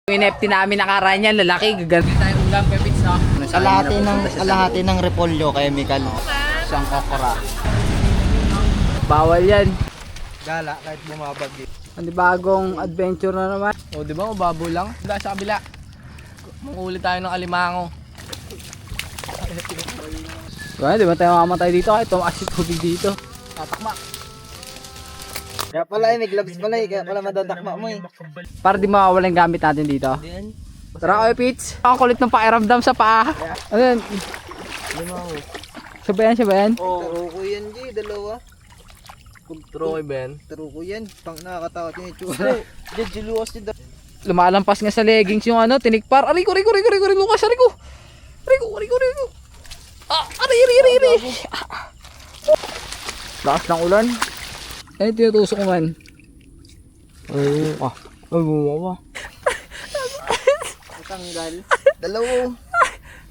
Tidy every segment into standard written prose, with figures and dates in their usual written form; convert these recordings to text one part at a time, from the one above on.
Yung NFT namin nakaraan yan, lalaki, gaganti tayong ulam, pepits, no? Kalahati ng repolyo chemical. Isang kokora. Bawal yan. Gala kahit bumabagyo. Ano bagong adventure na naman? O, di ba? Mababo lang. Diba sa kabila? Manguli tayo ng alimango. Diba, di ba tayo mamamatay dito? Kahit tumaas yung tubig dito. Tatakma. Kaya pala may gloves pala kaya pala madatakma mo Para di mawawala yung gamit natin dito. Tara, oy, Pits. Ang kulit ng pakiramdam sa paa. Ano yan? Siya ba yan? Oo, truko yan G, dalawa. Troy, Ben. Truko yan, pang nakakatakot yung itsura. G, luwas din. Lumalampas nga sa leggings yung ano, tinikpar. Ariko, Lucas, ariko. Ari. Lakas ng ulan. Ay, tinutusok ko man. Ay, bumawa. Tanggal. Dalawa.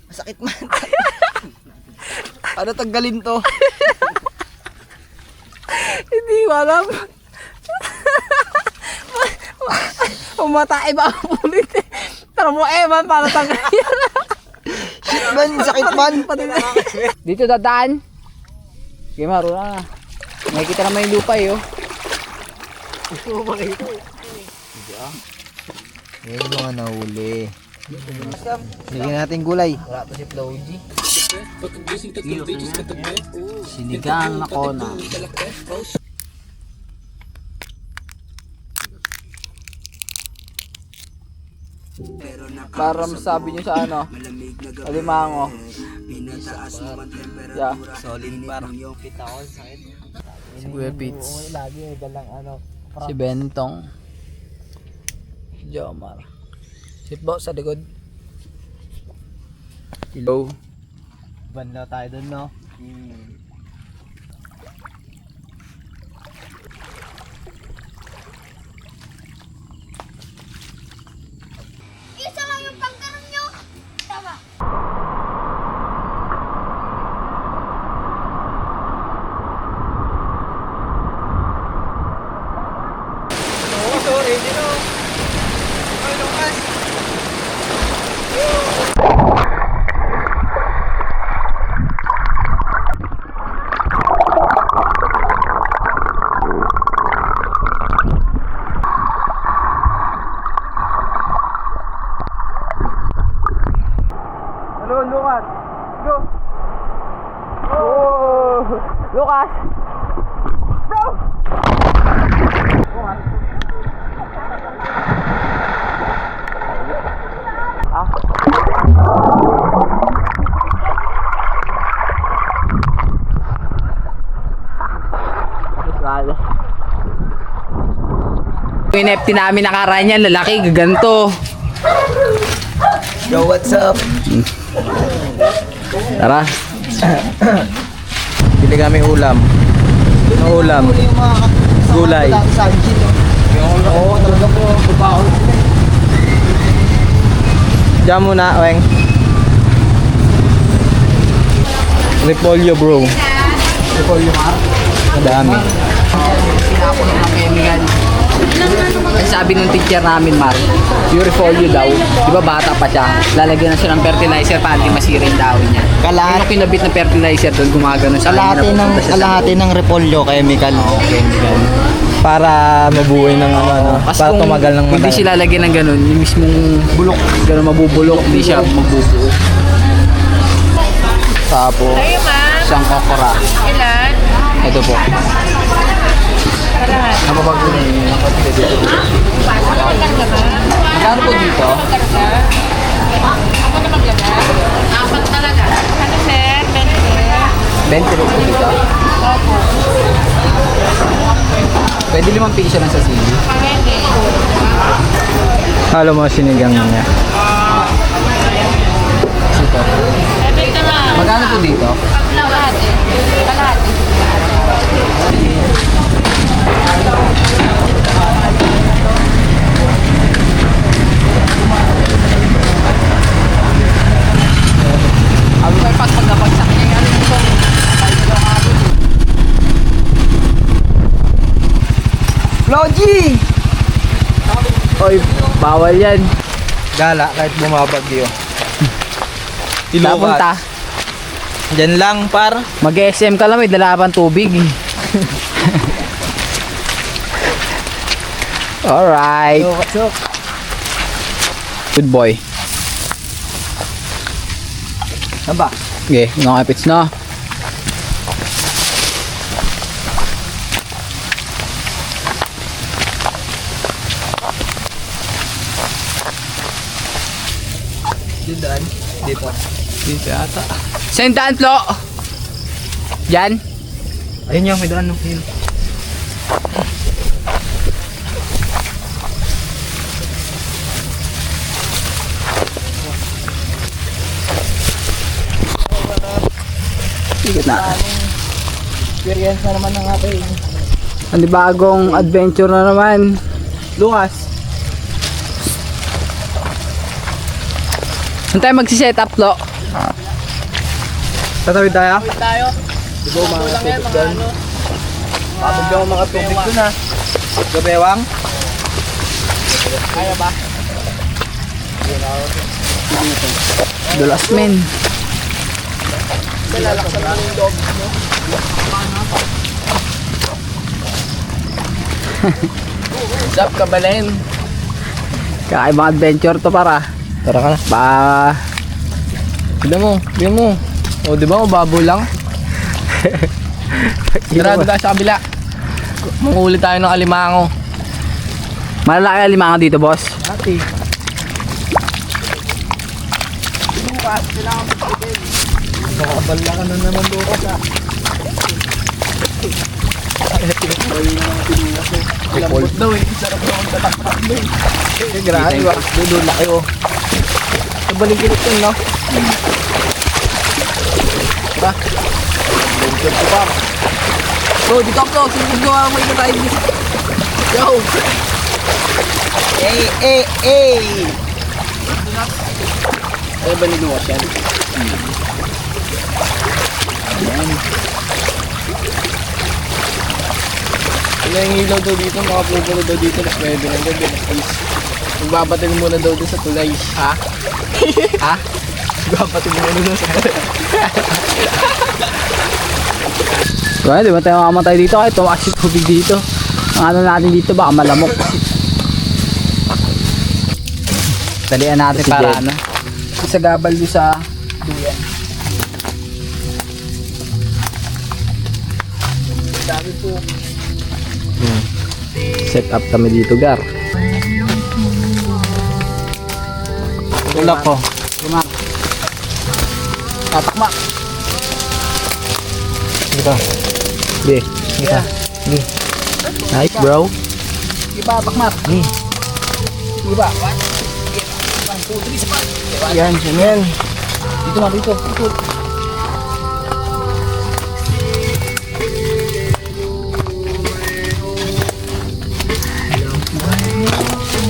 Masakit man. Ano tanggalin to? Hindi ko alam. Umatay ba ang ulit eh. Tara mo man, para tanggalin. Shit man, sakit man. Dito dadaan. Sige, maruna na. Nakikita naman yung lupa eh, oh. Gusto mo makita. Yan yung mga nahuli. Lagyan natin gulay. Wala pa si Floji. Sinigang na kona. Para masabi nyo sa ano, alimango. Yeah. Solid parang yung kita ko sakit. Si Kuya Pits. Lagi may dalang ano. Si Bentong. Si Jomar. Si Bo sa likod. Hello. Banlaw tayo dun no. Isa lang yung pagkaroon nyo. Tama. Hello, Lucas. Go. Oh, Lucas. Bro. Yung NFT namin nakaraan yan, lalaki, gaganto. Yo, what's up? Tara. Bili kami ulam. Ano ulam? Gulay. Oo, talaga po. Diyan muna, Weng. Repolyo, bro. Repolyo ka? Madami. Pinapon ng kemigan. Ay sabi nung teacher namin, Mar, yung repolyo daw, di ba bata pa siya, lalagyan na siya ng fertilizer para hindi masira yung dahon niya. Kalahati- Yung kinabit na fertilizer doon, gumagano sa Kalahati ng repolyo chemical. chemical. Para mabuhay ng ano, Kasi para kung tumagal ng hindi matagal. sila lalagyan ng ganun, yung mismong bulok, ganun mabubulok, hindi siya magbubuo. Tapos, isang kokora. Ilan? Ito po. Nababago na yun. Magkano po dito? Ako na maglagay. Apat talaga. Ano sir? 20 rin po dito. Opo. Pwede 5 piso lang sa sili. Pwede. Halo mo sinigang niya. Ito. 7 lang. Magkano po dito? Kalahati. Kalahati. Abi ko pas pag napagsak niya yan ito. Floji! Oy, bawal yan. Gala kahit bumabagyo. Saan punta? Diyan lang par. Mag-SM ka lang, may dala pang tubig. Alright. Sok. Good boy. Aba. Okay, mga kapits na. Diyan. Dito. Dito ata. Saan daan, Flo? Diyan? Ayun yung may daan. Yun. Ikot na. Experience na naman ng ating Ang bagong adventure na naman. Lucas. Saan tayo magsiset up, Flo? Tatawid tayo? Tayo. Diba mga Lang yan, tubig mga doon? ano. Tatawid yung mga tubig doon ha. Gabewang? Kaya ba? Dulas, men. Lalaksan lang yung loob mo. What's up, Kabalen? Kakaibang adventure to para. Tara ka na. Ba, Tignan mo, tignan mo. O, di ba, mababaw lang? Tara, doon tayo sa kabila. Mangulit tayo ng alimango. malalaki ang limango dito, boss. Ate. Nakabala ka na naman Lucas ha. Lambot daw eh. Sarap na akong tatakpak doon. Grabe ba? Dudula kayo. Nabaling kinit yun, no? Tara. Benchor ko pa. Bro, dito ako. Sinigod ko ako may ride. Yo! Ano ba niluwas yan? Ano yung ilaw daw dito? Makapupulo daw dito. Mas pwede na daw. Magbabatin muna daw doon sa tulay. Ha? Ha? Magbabatin muna doon sa tulay. Kaya di ba tayo makamatay dito kahit tumakas yung tubig dito. Ang ano natin dito baka malamok. Dalian natin Si para Jed. ano. Isa gabal doon sa duyan. Sabi po. Set up kami dito, Gar. Tulak ko. Tumak. Tatakma. Dito. Di. Dito. Nice, bro. Iba, bakmak. Iba. 1, 2, 3, spot. Yan, yan. Dito na, dito. Dito.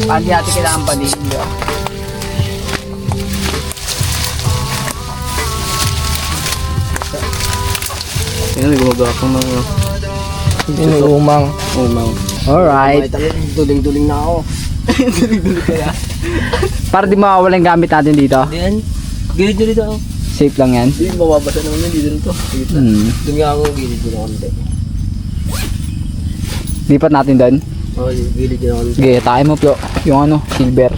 Pandi natin kailangan pa din. Yan, gumagawa ko mga Inuumang. umang. Alright. Duling-duling na ako. Duling-duling kaya. Para di mawawala yung gamit natin dito. Diyan. Gilid nyo dito ako. Safe lang yan. Hindi, mababasa naman yun. Dito nito. Doon nga ako gilid nyo na konti. Lipat natin doon. Oo, gilid nyo na konti. Sige, tayo mo, Plo. Yung ano, silver.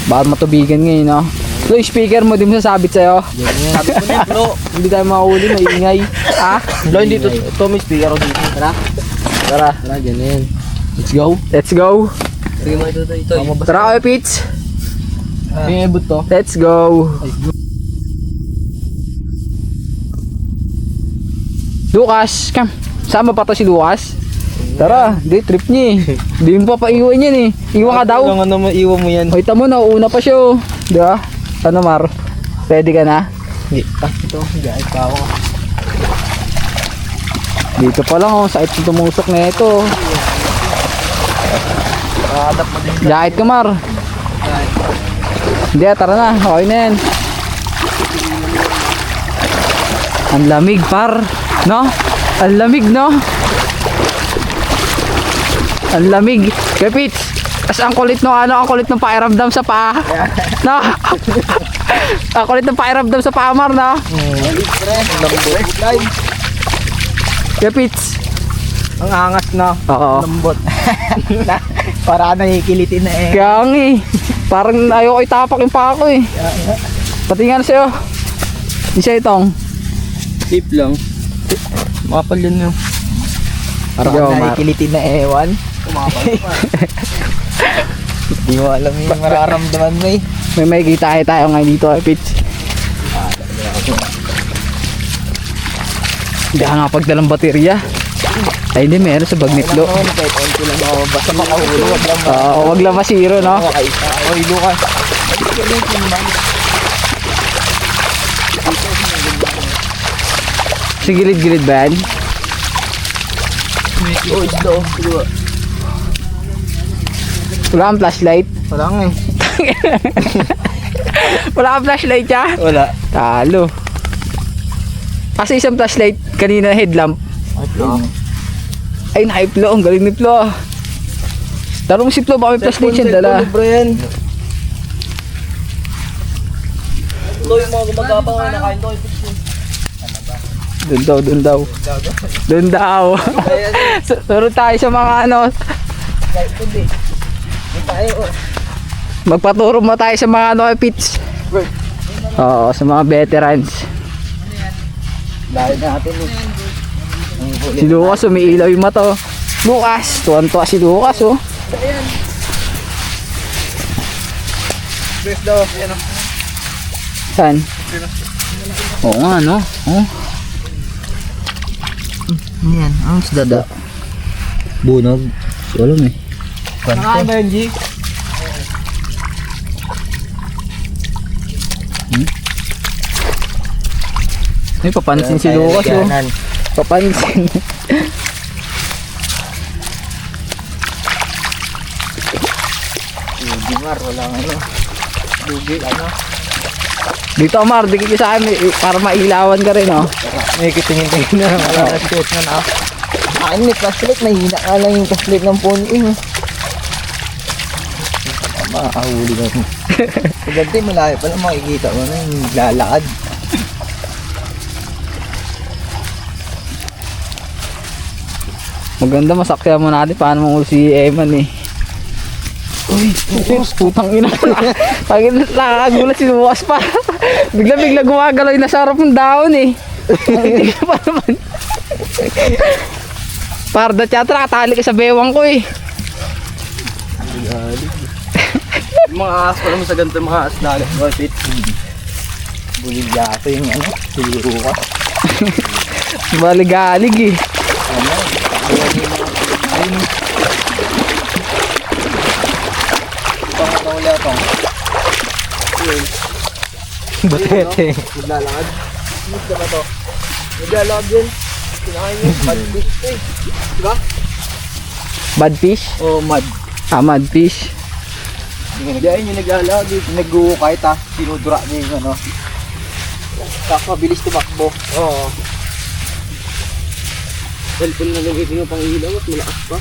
Baka matubigan ngayon, no? So, yung speaker mo, di mo sasabit sa'yo. Sabi ko na bro. Hindi tayo makahuli, maingay. Ah? Bro, hindi to. Ito may speaker ako dito. Tara. Tara, Tara, ganyan. Let's go. let's go. Sige mo ito. Tara, kayo, Pits. Yung ibot to. Let's go. Lucas, come. Sama pa to si Lucas? Tara, di trip niya eh. Di mo pa paiwan yan eh. Iwan ka daw. Kailangan naman iwan mo yan. O, ita mo, nauuna pa siya oh. Di ba? Ano, Mar? Ready ka na? Ito. Gait pa ako. Dito pa lang oh, sakit yung tumusok na ito. Nakakadap mo din. Jahit ka, Mar. Hindi, tara na. Okay na yan. Ang lamig, par. No? Ang lamig, no? Ang lamig. Kapits, Tapos ang kulit nung ang kulit ng pakiramdam sa paa. No? Ang kulit ng pakiramdam sa paa, Mar, no? Lambot. Line. Kaya Pits. Ang angas na. Oo. Lambot. Para nakikilitin na eh. Kaya nga eh. Parang ayoko itapak yung paa ko eh. Pati nga na sa'yo. Isa itong. Tip lang. Makapal yun yun. Para Yo, Mar. nakikilitin na ewan. Di mo alam yung mararamdaman mo eh. May makikita tayo ngayon dito eh, Pits. Hindi ka nga pagdalang baterya. Ay hindi, meron sa bagnitlo. Wala naman kahit onti lang ako. Basta makahulog. Wag lang Oo, wag lang masiro, no? Okay. Oy, Lucas. Sa gilid-gilid ba yan? Oh, isda oh. Wala kang flashlight? Wala nga eh. Wala kang flashlight ya? Wala. Talo. Kasi isang flashlight, kanina headlamp. Ay, na-Flo. Ang galing ni Flo. Tarong si Flo, baka may flashlight siya dala. Libre yan. Ito yung mga gumagapang na nakain to. Doon daw, doon daw. Doon daw. Turo tayo sa mga ano. Kahit hindi. Hindi tayo oh. Magpaturo mo tayo sa mga ano kay Pits. Oo, sa mga veterans. Lahat natin eh. Si Lucas, umiilaw yung mata. Oh. Lucas, tuwan-tuwa si Lucas oh. Best daw. Yan oh. Saan? Oo nga no. Oh. Yan. Ang isda da. Bunog. Alam eh. Nakain ba yun, G? Ay, papansin si Lucas oh. Papansin. Dimar, wala nga ano. Dugi, ano. Dito Mar, dikit ka sa akin para mailawan ka rin oh. May kitingin-tingin na. Wala na shoot na na. Akin may flashlight. Mahina ka lang yung flashlight ng phone eh. Makakahuli na ito. Pagkante, malayo pala makikita mo na yung lalakad. Maganda, masakya mo natin paano mo si Eman eh. Uy, putang ina. Pag nakakagulat si Lucas pa. Bigla gumagalaw yung nasa harap ng daon eh. Hindi pa naman. Parda tiyatra, katali ka sa bewang ko eh. Mga ahas pa naman sa ganito, mga ahas dagat. Rotit. Buligyato yung ano. Siguro ka. Baligalig eh. Pangkawala pa. Butete. Naglalakad. Gusto ba to? Naglalakad yun. Kinakain yun. Badfish to eh. Diba? Bad fish? Oh, mad. Mad fish. Hindi ayun yung naglalakad. Nag-uukay ta. Sinudura niya yung ano. Tapos mabilis tumakbo. Oo. Cellphone na gamitin mo pang ilaw at malakas pa.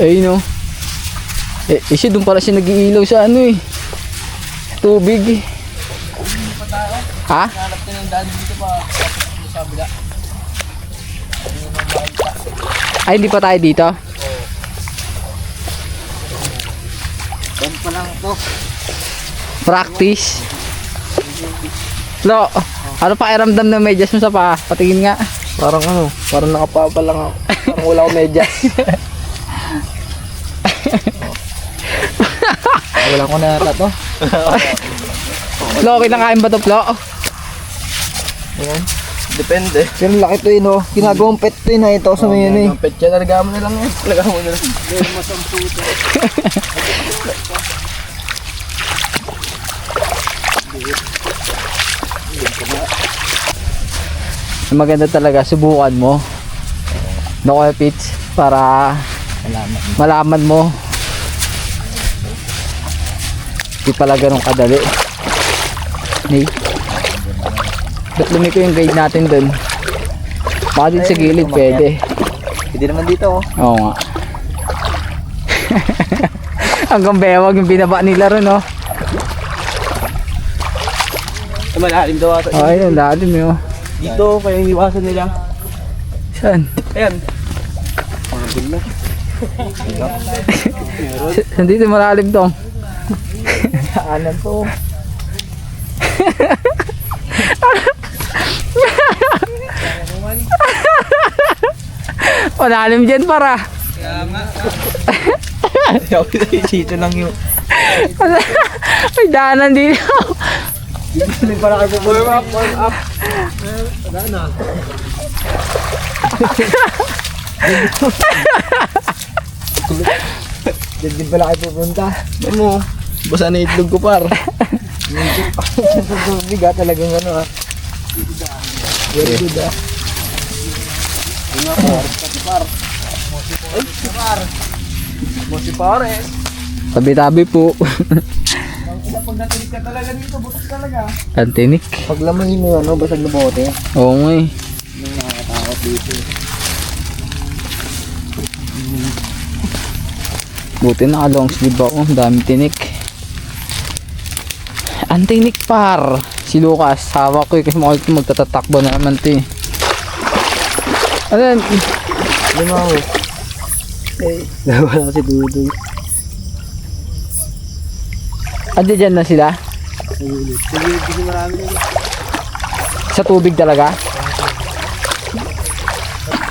Ayun oh. Siya doon pala siya nag-iilaw sa ano eh. Tubig eh. Ha? Hanap ka ng daan dito pa. Sa bila. Ay, hindi pa tayo dito? Dan pa lang to. Practice. Lo, ano pa iramdam ng medyas mo sa paa? Patingin nga. Parang ano, parang nakapapa lang ako. Parang wala akong medyas. Wala ko na yata to. Lo, kinakain ba to, Flo? Ayan. Depende. Pero laki to yun oh. Ginagawang pet to yun. Ito sa may yun eh. Ang petya, nalagaman na lang yan. Nalagaman na lang. Dahil masampu ito. Maganda talaga, subukan mo. No, Pits, para malaman mo. Hindi pala ganun kadali. Hey. Ba't lumiko yung guide natin dun? Baka din sa gilid pwede. Hindi naman dito oh. Oo nga. Hanggang bewag yung binaba nila ron, oh. Malalim daw ata. Ay, ang lalim yun. Dito, kaya iniwasan nila. Saan? Ayan. Saan dito malalim tong? Anan to. Malalim dyan para. Dito lang yun. May daanan dito. Hindi pala kayo warm up, warm up. Wala na. Diyan din pala kayo pupunta. Ano mo? Basa na itlog ko par. Sa tubig ha, talagang ano ha. Very good ha. Mosi pares. Tabi-tabi po. Pag natinig ka talaga dito, butas talaga. Antinik. Pag laman mo ano, basag na bote. Oo nga eh. May nakakatakot dito. Buti na long sleeve ako. Dami tinik. Antinik par. Si Lucas. Hawak ko eh. Kasi magtatatakbo na naman ito eh. Ano yan? Limaw. Wala si Dudoy. Adi dyan na sila? Sige, marami na. Sa tubig talaga?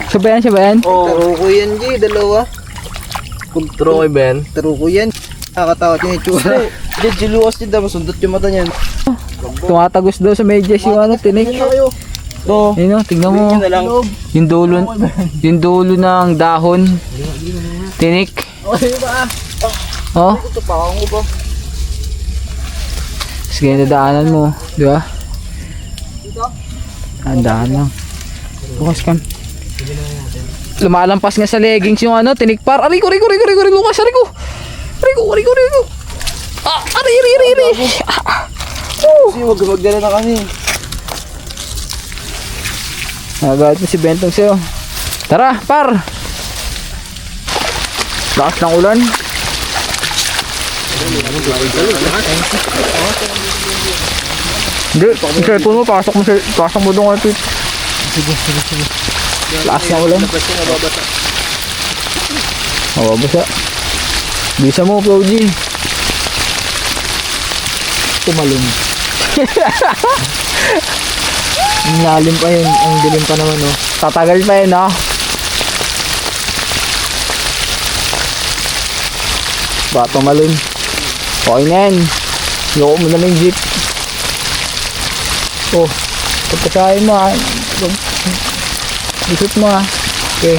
Siya ba yan? Taruko yan, G. Dalawa. Turo kay Ben. Taruko yan. Nakakatakot yung itsura. Diyan, siluwas din daw. Sundot yung mata niyan. Tumatagos daw sa medyas yung ano, tinik. Ito. Ayun o, tignan mo. na lang. Yung dulo ng dahon. Tinik. Oh. Ito pa, ako ba? Sige, nadaanan mo. Di ba? Andaan lang. Bukas kam. Lumalampas nga sa leggings yung ano, tinikpar. Ariko, Lucas, ariko. Ah, ari. Kasi wag magdala na kami. Nagagad mo si Bentong sa'yo. Tara, par. Lakas ng ulan. Hindi, yung cellphone mo, pasok mo doon kapit. Sige. Lakas ng ulan. Mababasa. Bisa mo, Floji. Tumalun. Ang lalim pa yun. Ang dilim pa naman, oh. Tatagal pa yun, no? Bato malun. Okay na yan. Loko mo na ng jeep. Oh, pagkasahin mo ha. Isip mo ha. Okay.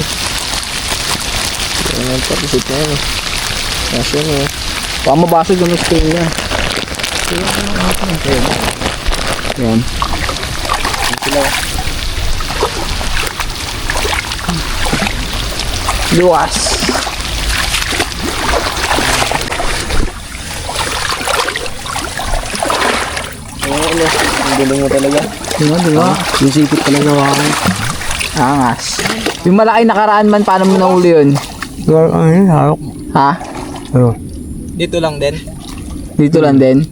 Ayan, patisip na yan. Kasi mo. Baka mabasag yung screen niya. Yan. Luwas. Ano, ang guling mo talaga. Diba? Yung sipit talaga wakan. Angas. Yung malaki nakaraan man, paano mo nahuli yun? Ano yun, harok. Ha? Ano? Dito lang din. Dito lang din?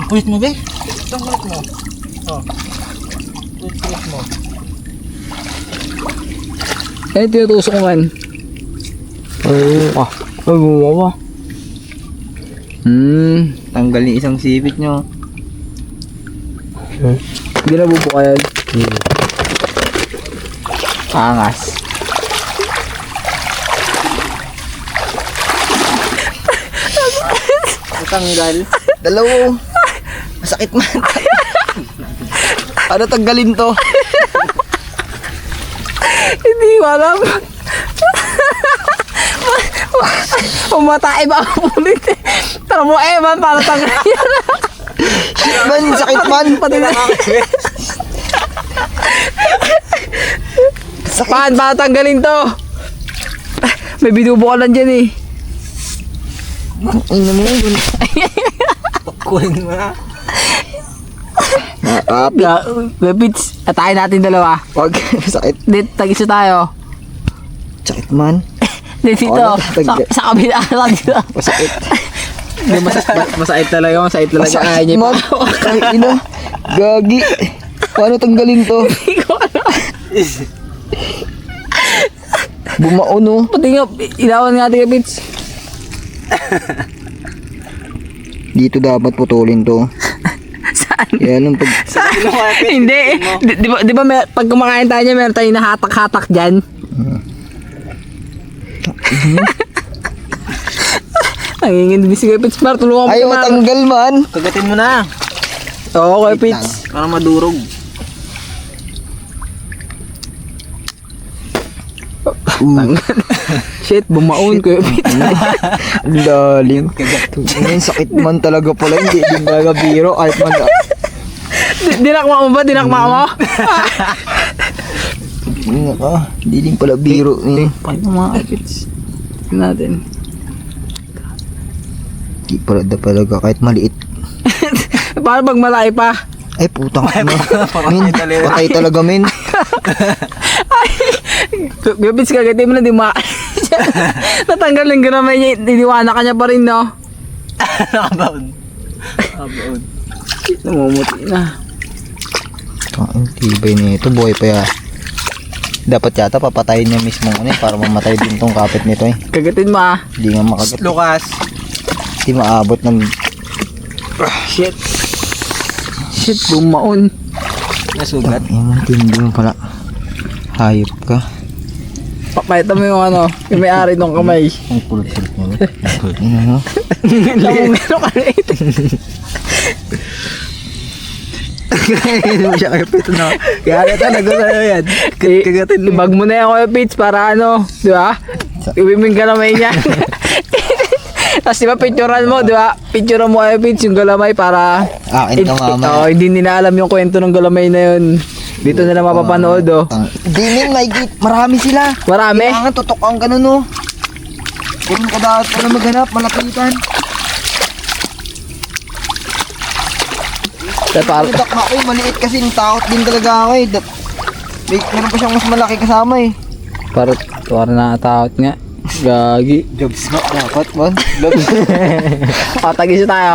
Pulit mo, be? Itong kulit mo. Oh. Kulit mo. Ano tinutusok ko man? Ay, bumawa. Tanggalin isang sipit nyo. Hindi na bubuka yan. Angas. Natanggal. Dalawa. Masakit man. Ano tanggalin to? Hindi ko alam. Umatay ba ang ulit eh. Tara mo man, para tanggal yan. Shit man, sakit man. Paan, para tanggalin to. May binubo ka lang dyan eh. Ano mo yun? Pakuhin mo na. Bebits, atayin natin dalawa. Wag, sakit. Dit, tag-isa tayo. Sakit man. Dito, sa kabila lang dito. Masakit. Masait talaga. Masakit Ayaw niya man. Ay, ina. Gagi. Paano tanggalin to? Hindi ko alam. Bumaon oh. Pati nga, ilawan nga tayo, Pits. Dito dapat putulin to. Saan? Kaya nung pag... Hindi. Di ba pag kumakain tayo niya, meron tayong nahatak-hatak dyan. Nangingindi si Kuya Pits. Mar, tulungan mo. Ayaw matanggal man. Kagatin mo na. Oo, Kuya Pits. Para madurog. Shit, bumaon Kuya Pits. Ang lalim. Ngayon sakit man talaga pala. Hindi din talaga biro. Kahit man... Dinakma mo ba? Dinakma mo? Hindi ka. Hindi din pala biro. Paano mga Kuya Pits? Tignan natin. Hindi pala talaga kahit maliit. Paano pag malaki pa? Ay putang ina. Min, patay talaga men. Kuya Pits, kagatin mo na di ma... Natanggal ng gramay niya. Diniwana ka niya pa rin, no? Nakabaon. Nakabaon. Namumuti na. Ang tibay nito. Buhay pa yan. Dapat yata papatayin niya mismo para mamatay din tong kapit nito eh. Kagatin mo ah. Hindi nga makagat. Lucas. Hindi maabot ng... Shit. Shit, bumaon. Nasugat. Ang tindi mo pala. Hayop ka. Papayta mo yung ano, yung may-ari ng kamay. Ang pulot-pulot mo. Ina mo. Lamang meron ka rin. Hindi mo siya kapit na. Kaya talaga na yan. Kagatin mo. Ibag mo na yan Kuya Pits para ano, di ba? Iwiming galamay niya. Tapos di ba picturean mo, di ba? Picturean mo Kuya Pits yung galamay para... Akin ka mama. Oo, hindi nila alam yung kwento ng galamay na yun. Dito nila mapapanood oh. Di min, may gate. Marami sila. Marami? Kailangan tutok ang ganun oh. Ganun ka dapat pala maghanap. Malapitan. Para, Dakma ko maliit kasi takot din talaga ako eh. Meron pa siyang mas malaki kasama eh. para nakatakot nga. Gagi. Jobs nga dapat man. Tagisa tayo.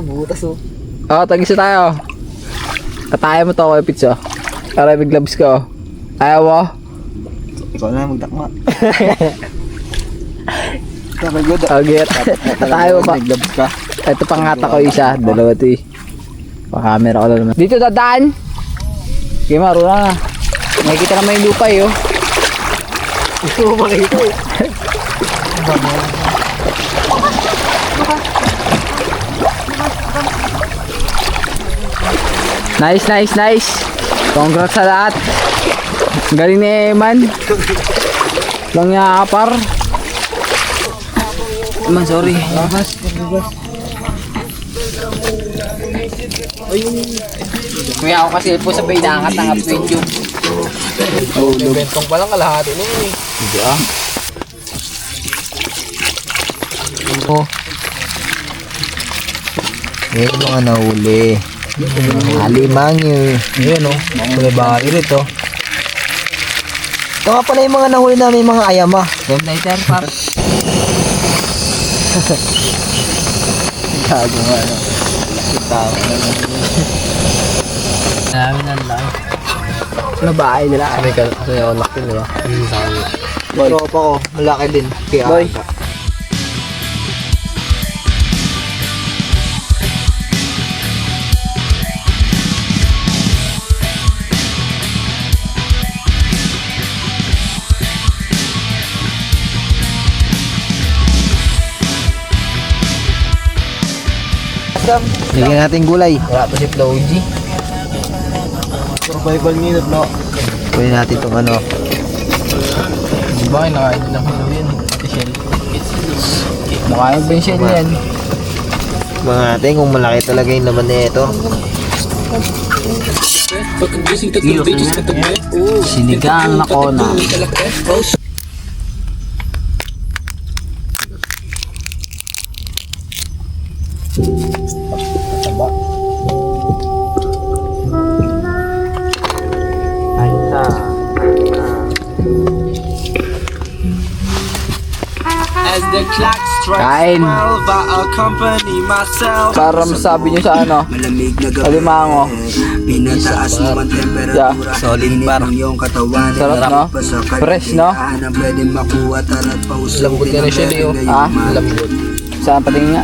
Butas oh. Tagisa tayo. Kataya mo to Kuya Pits oh. Para may gloves ka oh. Ayaw mo? Ikaw na magdakma. Kapag good. Okay. Tayo ba? Naglabs ka. Ito pangata ko isa. Dalawa to eh. Pa-camera ko na naman. Dito dadaan. Sige maruna na. Nakikita naman yung lupa eh oh. Gusto mo makita eh. Nice. Congrats sa lahat. Galing ni Eman. Lang niya kapar. Eman, sorry. Kuya ako kasi po sabay nakangat-angat ko yung tube. Bentong pa lang kalahati na yun eh. Hindi ah. Oh. Eh, mga nahuli. Alimangyo. Ayan o. Mga bahay rito. Ito nga pala yung mga nahuli namin mga ayama. Game later, pap. Gago nga ano. Tao. Namin ang lang. Ano ba ay nila? Kasi ako laki nila. Tropa ko, malaki din. Kaya Boy. Lagyan natin gulay. Wala pa si Floji. Survival minute no. Kunin natin itong ano. Diba nakain lang ko yun. Ate Shell. Mukha yung bensin yan. Mga natin kung malaki talaga yung laman na ito. Sinigang na kona. Kain. Para masabi nyo sa ano, alimango. Pinataas naman Yeah. temperatura. Solid bar. Yung katawan. Sarap, no? Fresh, no? Pwede makuha tarat pausukin. Lambot ka na siya, Leo. Ah, Lambot. saan patingin nga?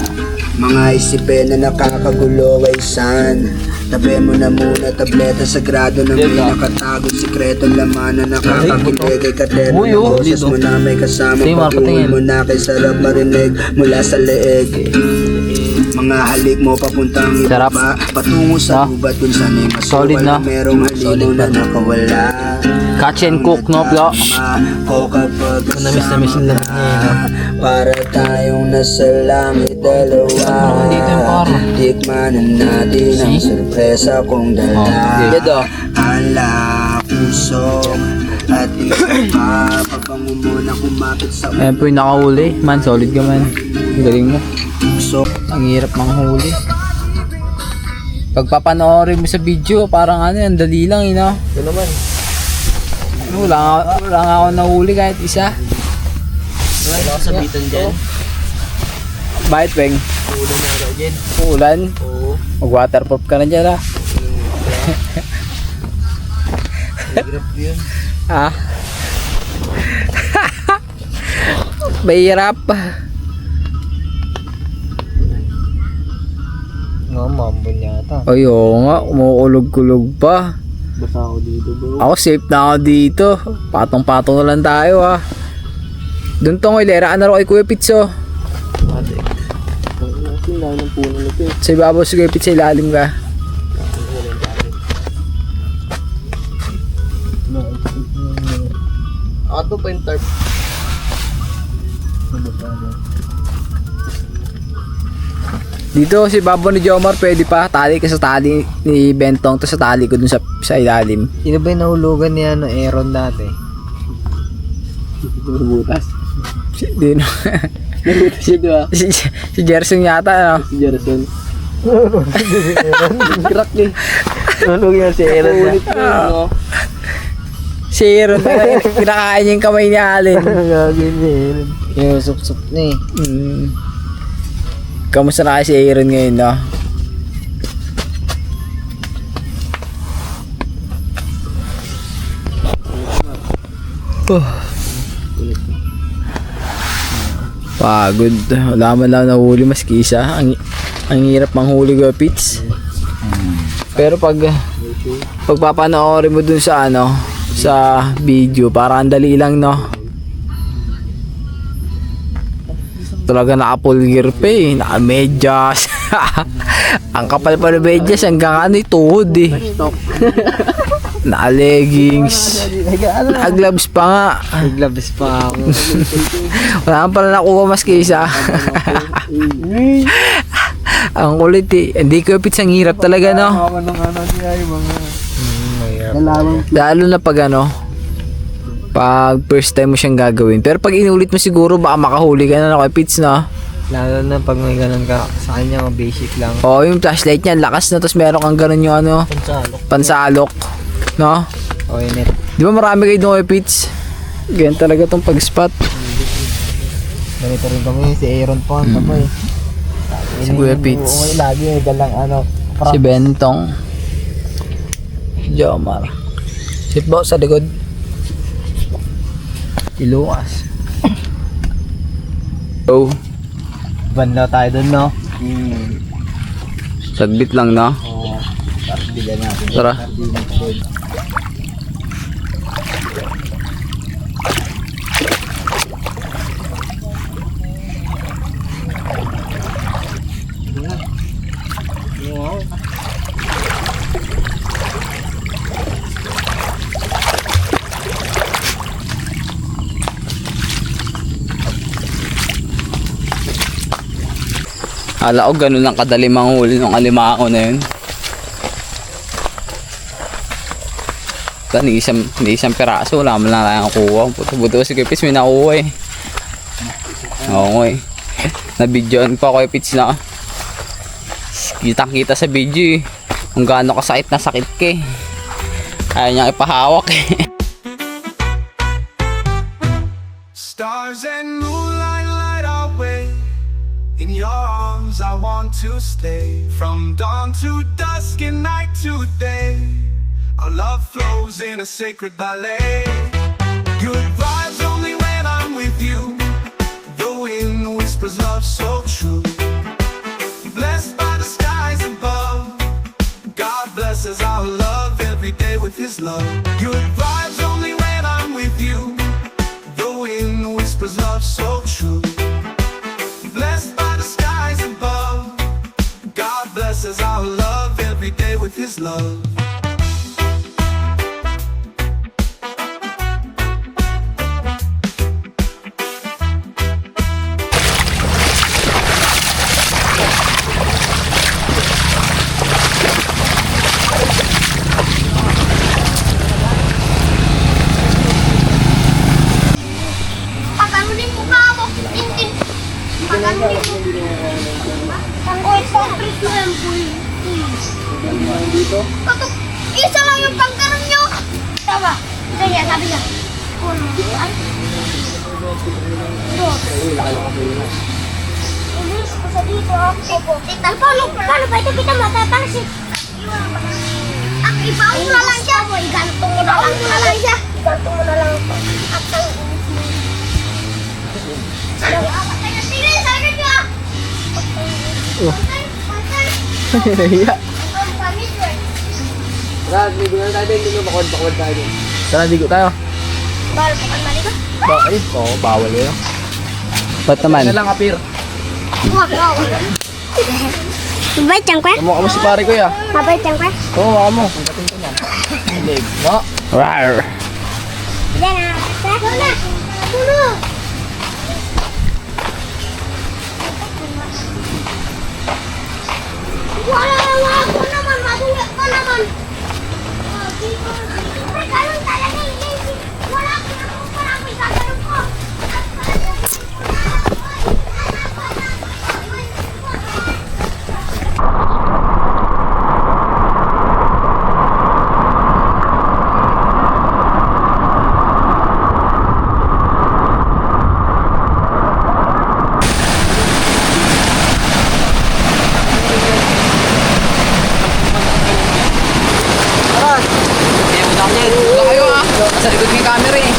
Mga isipin na nakakagulo ay san. Tabi mo na muna tableta sagrado na may nakatagong sikretong laman na nakakakilig ay katero Uy, na oh. boses mo na may kasama Sige, Mark, pag-uwi patingin. mo na kay sarap marinig mula sa leeg. Mga halik mo papuntang Sarap. ibaba patungo sa No? gubat kung saan ay Solid, masuwal no? merong halino na nakawala. Catch and cook, no, Plo? O kapag Namis na miss lang niya. para tayong nasa langit dalawa. Dito yung paro. Tikmanan natin ang sorpresa kong dala. Dedo. Ala, puso at isa pa pabango mo na kumapit sa Ayan po yung nakahuli. Man, solid ka man. Ang galing mo. puso. Ang hirap manghuli. Pagpapanoorin mo sa video, parang ano, ang dali lang, you know? Ito naman. Wala nga ako nahuli kahit isa. Wala ka sabitan dyan. Bakit, Peng? Ulan na agad dyan. Ulan? Oo. Mag-waterproof ka na dyan, ah. Hirap yun. Ah? Mahirap. No, mambon yata. Ay, oo nga. Umukulog-kulog pa. Basta ako dito, bro. Ako safe na ako dito. Patong-patong na lang tayo, ah. Doon tong ilera na rin kay Kuya Pitso. Ate. Ang sila ng puno nito eh. Sa ibabaw si Kuya Pitso, ilalim ka. Ato pa yung tarp. Dito si Babo ni Jomar, pwede pa. Tali ka sa tali ni Bentong to sa tali ko dun sa ilalim. Sino ba yung nahulugan niya ng Aaron dati? Butas. Di, no? Nabutas siya, di ba? si Gerson yata, ano? Si Jerson. Crack eh. Nahulugan si Aaron na. Ah. Si Aaron talaga, kinakain niya yung kamay ni Allen. Gagawin ni Aaron. Yung sup-sup na eh. Kamusta na kayo si Aaron ngayon, no? Pagod. Wala man lang nahuli mas kisa. Ang hirap manghuli ko, Pits. Pero pagpapanoorin mo dun sa ano, sa video, parang ang dali lang, no? Talaga naka-full gear pa eh. Naka-medyas. Ang kapal pa ng medyas hanggang ano, tuhod eh. Naka-leggings. Naka-gloves pa nga. Naglabas pa ako. Wala kang pala nakuha mas kaysa. Ang kulit eh. Hindi ko pits, ang hirap talaga, no? Lalo na pag ano, pag first time mo siyang gagawin. Pero pag inulit mo siguro, baka makahuli ka na kay Pits, no? Lalo na pag may ganun ka sa kanya, basic lang. Oo, yung flashlight niya, lakas na. Tapos meron kang ganun yung ano, pansalok. No? O, init. Di ba marami kayo doon kay Pits? Ganyan talaga tong pag-spot. Ganito rin kami, si Aaron pa, ang taboy. Si Kuya Pits. Lagi may dalang ano. Si Bentong. Jomar. Seatbelt sa likod. Si Lucas. Oh, Banlaw tayo dun, no? saglit lang, no? Oo. Tapos bigyan natin. Tara. Hala ko ganun lang kadali manghuli ng alimango na yun. Ni isang piraso, wala mo lang tayong kuha. Buto si Kuya Pits, may nakuha eh. Oo nga eh. Nabidyoan pa Kuya Pits na. Kitang kita sa video eh. Kung gaano kasakit na sakit ka eh. Ayaw niyang ipahawak eh. Stars and moonlight light our way. In your arms I want to stay, from dawn to dusk and night to day. Our love flows in a sacred ballet. Good vibes only when I'm with you. The wind whispers love so true. Blessed by the skies above, God blesses our love every day with His love. Good vibes only when I'm with you. The wind whispers love so true. Blessed by the skies above, God blesses our love every day with His love. Paganunin mo ka ako. Tintin. Paganunin mo. Oy, pang-treat mo yan, boy. Isa lang yung pangkaroon nyo. Tama. Kaya sabi niya. Ilis ko sa dito. Tita, paano ba ito kita matatalsik? Ang ibaon mo na lang siya. Igantong mo na lang siya. Igantong mo na lang ito. At ang inis mo. Tingnan, sabi niyo ah. Iya. Tara, ligo na tayo. Hindi mo bakod tayo. Tara, ligo tayo. Bawal po kan maligo. Ay, oo, bawal yun. Ba't naman? Ano lang, apir? Huwag ka. Mabait yan, kwe? Kamukha mo si pare ko ya. Mabait yan, kwe? Oo, ako mo. Leg, no? Rar. Diyan na. Tara na. Tulo. Wala ko naman. Mabuhay ka naman. Teka lang talaga. Wala ko naman. Wala ko gagawin ko. Wala kayo ah. Sa likod ng camera eh.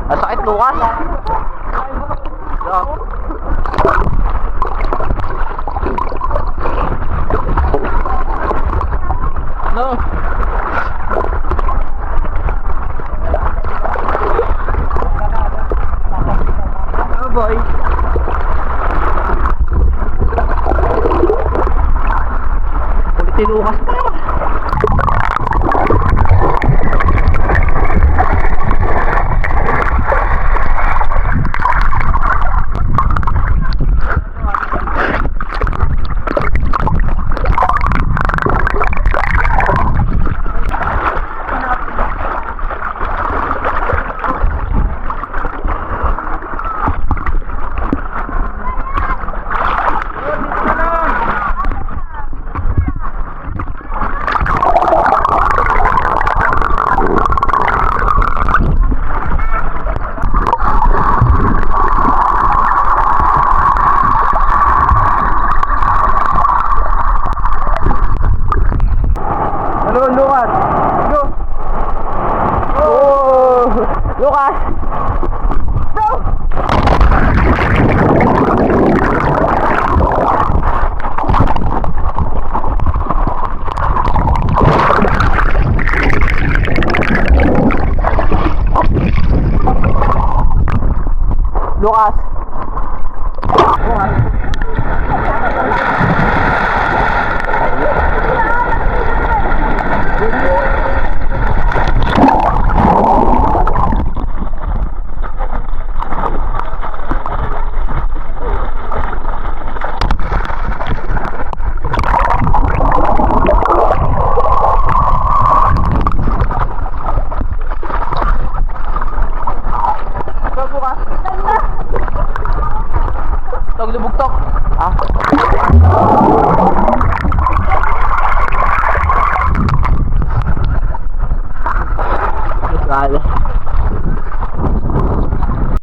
Ang sakit, Lucas. No. Oh boy. Kulit ni Lucas pa. Lucas. Tog lubugtok. Ah.